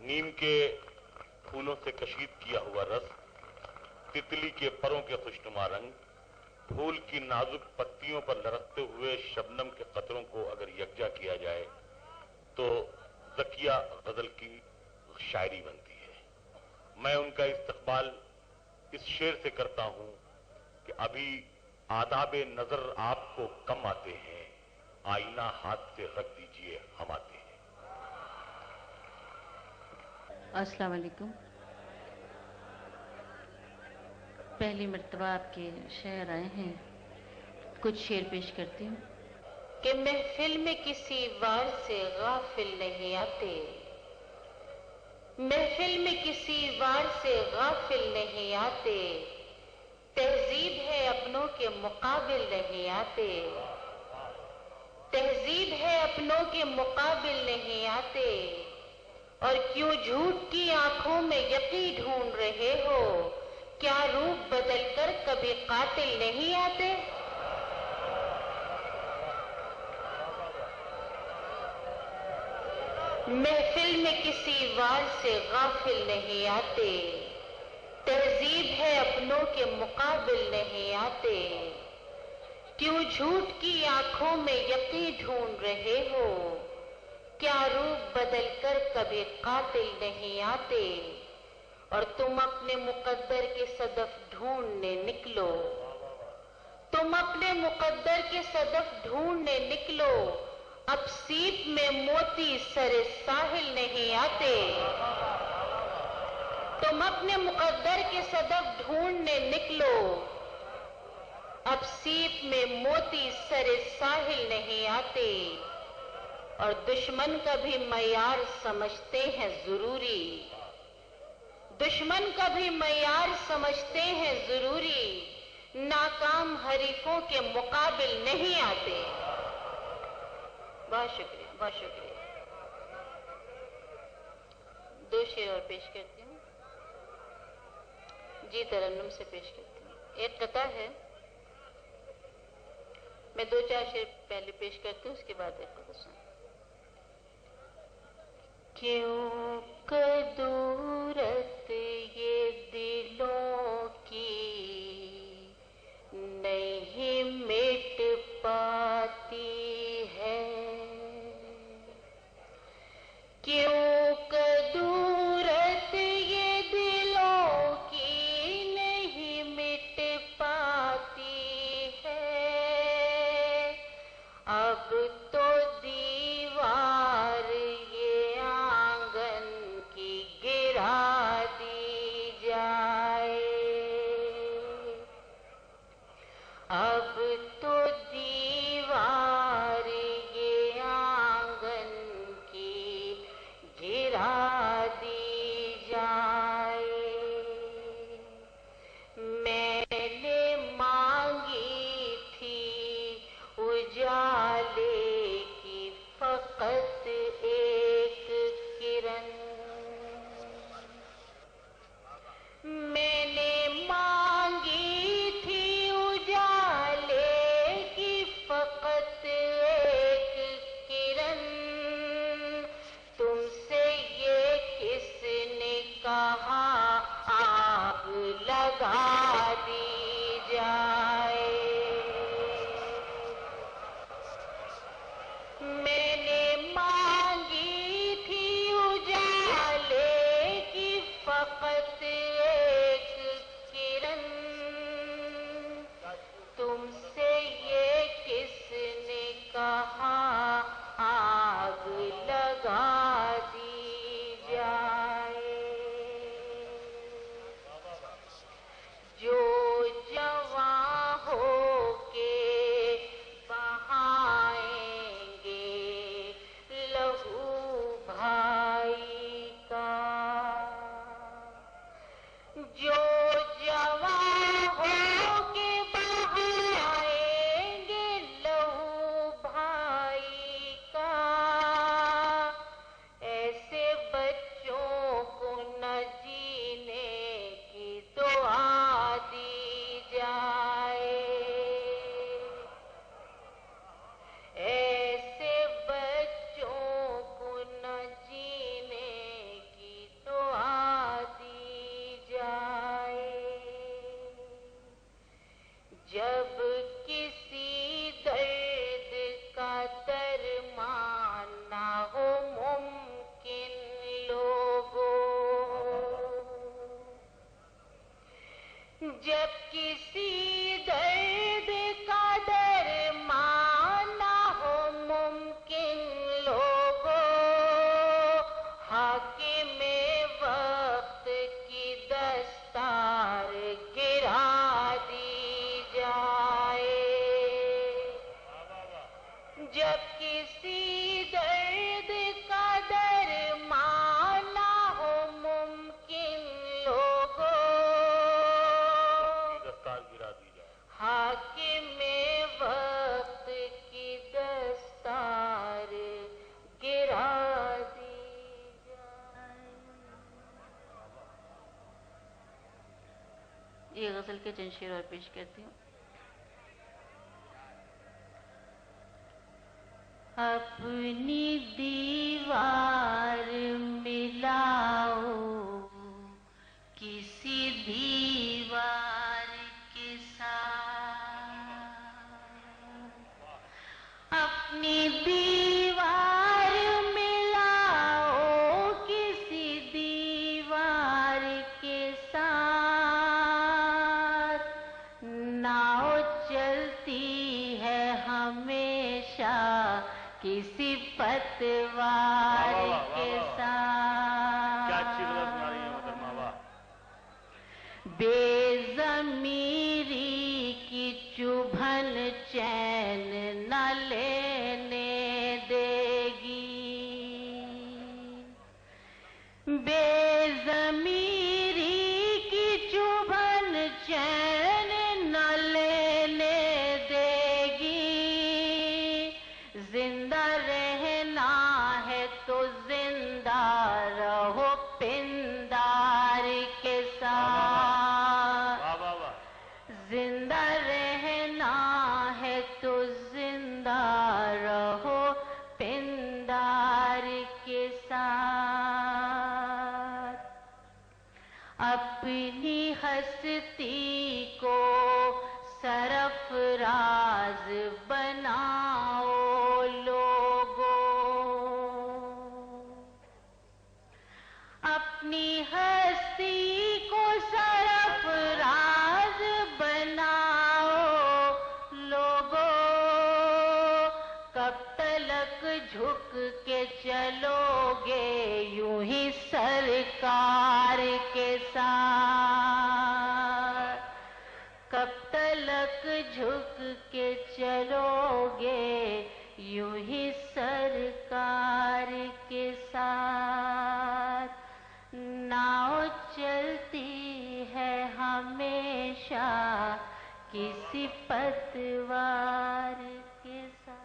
नीम के फूलों से कशीद किया हुआ रस, तितली के परों के खुशनुमा रंग, फूल की नाजुक पत्तियों पर लरकते हुए शबनम के कतरों को अगर यकजा किया जाए तो ज़किया गजल की शायरी बनती है। मैं उनका इस्तकबाल इस शेर से करता हूं कि अभी आदाबे नजर आपको कम आते हैं, आईना हाथ से रख दीजिए हम आते हैं। अस्सलाम वालेकुम। पहली मर्तबा आपके शेर आए हैं, कुछ शेर पेश करती हूँ कि महफिल में किसी वार से गाफिल नहीं आते, महफिल में किसी वार से गाफिल नहीं आते, तहजीब है अपनों के मुकाबिल नहीं आते, तहजीब है अपनों के मुकाबिल नहीं आते, और क्यों झूठ की आंखों में यकीन ढूंढ रहे हो, क्या रूप बदलकर कभी कातिल नहीं आते। महफिल में किसी वार से गाफिल नहीं आते, तहजीब है अपनों के मुकाबिल नहीं आते, क्यों झूठ की आंखों में यकीन ढूंढ रहे हो, क्या रूप बदलकर कभी कातिल नहीं आते, और तुम अपने मुकद्दर के सदफ ढूंढने निकलो, तुम अपने मुकद्दर के सदफ ढूंढने निकलो, अब सीप में मोती सरे साहिल नहीं आते, तुम अपने मुकद्दर के सदफ ढूंढने निकलो, अब सीप में मोती सरे साहिल नहीं आते, और दुश्मन का भी मयार समझते हैं जरूरी, दुश्मन का भी मयार समझते हैं जरूरी, नाकाम हरीफों के मुकाबिल नहीं आते। बहुत शुक्रिया, बहुत शुक्रिया। दो शेर और पेश करती हूँ, जी तरन्नुम से पेश करती हूँ। एक कथा है, मैं दो चार शेर पहले पेश करती हूँ, उसके बाद एक कथा सुन। क्यों कदूरत ये दिलों की नहीं मिट पाती है, क्यों कदूरत ये दिलों की नहीं मिट पाती है, अब तो दीवार ये आंगन یہ غزل کے چند شعر اور پیش کرتی ہوں. اپنی دیوار ملاؤ کسی دیوار کے ساتھ، اپنی دیوار ملاؤ کسی دیوار کے ساتھ، ناؤ چلتی ہے ہمیشہ کسی پتوار کے ساتھ. کیا اچھی غزل سنا رہی ہے محترمہ، واہ. بے ضمیری کی چبھن چین نہ لینے دے گی، بے ضمیری کی چبھن چین نہ لینے دے گی. زندہ رہنا ہے تو زندہ رہو پندار کے ساتھ، واہ واہ واہ. زندہ رہنا ہے تو زندہ رہو پندار کے ساتھ. اپنی ہستی کو سرفراز بناؤ لوگوں، اپنی ہستی کو سرفراز بناؤ لوگوں. کب تلک جھک کے چلو گے یوں ہی سرکار کے ساتھ، کب تلک جھک کے چلو گے یوں ہی سرکار کے ساتھ. ناؤ چلتی ہے ہمیشہ کسی پتوار کے ساتھ.